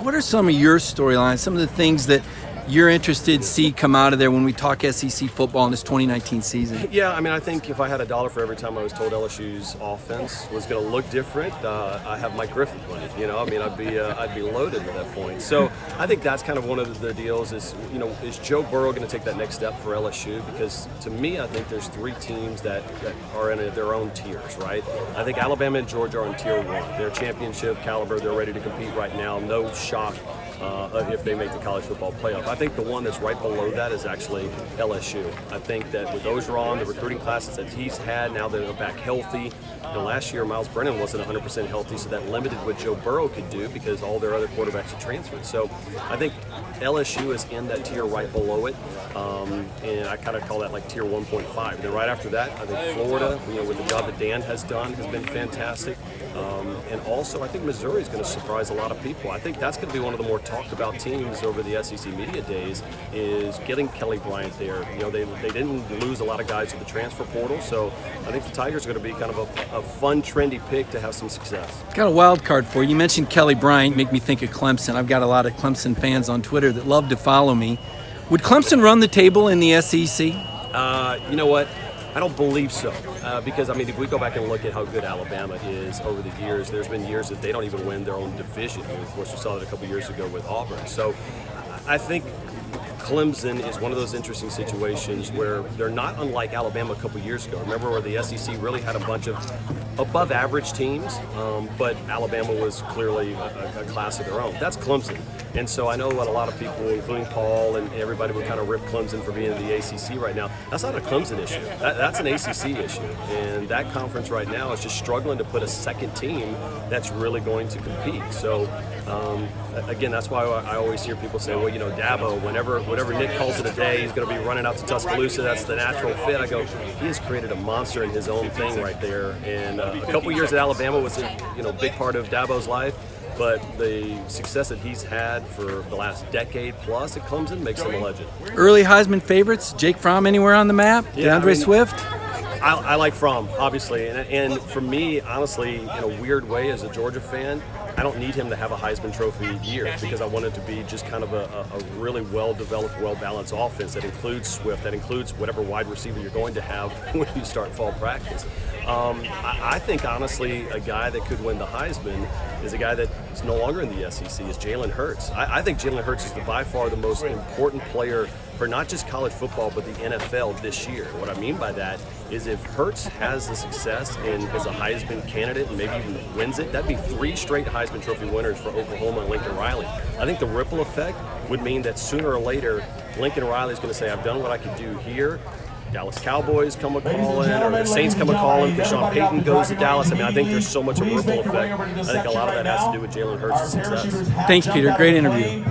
What are some of your storylines, some of the things that you're interested to see come out of there when we talk SEC football in this 2019 season? Yeah, I mean, I think if I had a dollar for every time I was told LSU's offense was going to look different, I have Mike Griffin winning. I mean, I'd be loaded at that point. So I think that's kind of one of the deals is, is Joe Burrow going to take that next step for LSU? Because to me, I think there's three teams that are in their own tiers, right? I think Alabama and Georgia are in tier one. They're championship caliber. They're ready to compete right now. No shock if they make the college football playoff. I think the one that's right below that is actually LSU. I think that with Ogeron, the recruiting classes that he's had, now that they're back healthy. Last year, Miles Brennan wasn't 100% healthy, so that limited what Joe Burrow could do because all their other quarterbacks had transferred. So I think LSU is in that tier right below it, and I kind of call that like tier 1.5. And then right after that, I think Florida, with the job that Dan has done, has been fantastic. And also, I think Missouri is going to surprise a lot of people. I think that's going to be one of the more talked about teams over the SEC media days is getting Kelly Bryant there. They didn't lose a lot of guys to the transfer portal, so I think the Tigers are going to be kind of a fun, trendy pick to have some success. Got a wild card for you. You mentioned Kelly Bryant, make me think of Clemson. I've got a lot of Clemson fans on Twitter that love to follow me. Would Clemson run the table in the SEC? You know what? I don't believe so, because, I mean, if we go back and look at how good Alabama is over the years, there's been years that they don't even win their own division. And of course, we saw that a couple years ago with Auburn. So I think Clemson is one of those interesting situations where they're not unlike Alabama a couple years ago. Remember where the SEC really had a bunch of above average teams, but Alabama was clearly a class of their own. That's Clemson. And so I know what a lot of people, including Paul and everybody, would kind of rip Clemson for being in the ACC right now. That's not a Clemson issue. That's an ACC issue. And that conference right now is just struggling to put a second team that's really going to compete. So, again, that's why I always hear people say, well, Dabo, whenever Nick calls it a day, he's going to be running out to Tuscaloosa. That's the natural fit. I go, he has created a monster in his own thing right there. And a couple years at Alabama was a big part of Dabo's life. But the success that he's had for the last decade plus at Clemson makes him a legend. Early Heisman favorites, Jake Fromm anywhere on the map? Yeah, DeAndre Swift? I like Fromm, obviously. And for me, honestly, in a weird way, as a Georgia fan, I don't need him to have a Heisman Trophy year because I want it to be just kind of a really well-developed, well-balanced offense that includes Swift, that includes whatever wide receiver you're going to have when you start fall practice. I think, honestly, a guy that could win the Heisman is a guy that is no longer in the SEC, is Jalen Hurts. I think Jalen Hurts is by far the most important player for not just college football, but the NFL this year. What I mean by that is if Hurts has the success and is a Heisman candidate and maybe even wins it, that'd be 3 straight Heisman Trophy winners for Oklahoma and Lincoln Riley. I think the ripple effect would mean that sooner or later, Lincoln Riley's going to say, I've done what I could do here. Dallas Cowboys come a-calling, or the Saints come a-calling, because Sean Payton goes to Dallas. I mean, I think there's so much of a ripple effect. I think a lot of that has to do with Jalen Hurts' success. Thanks, Peter. Great interview.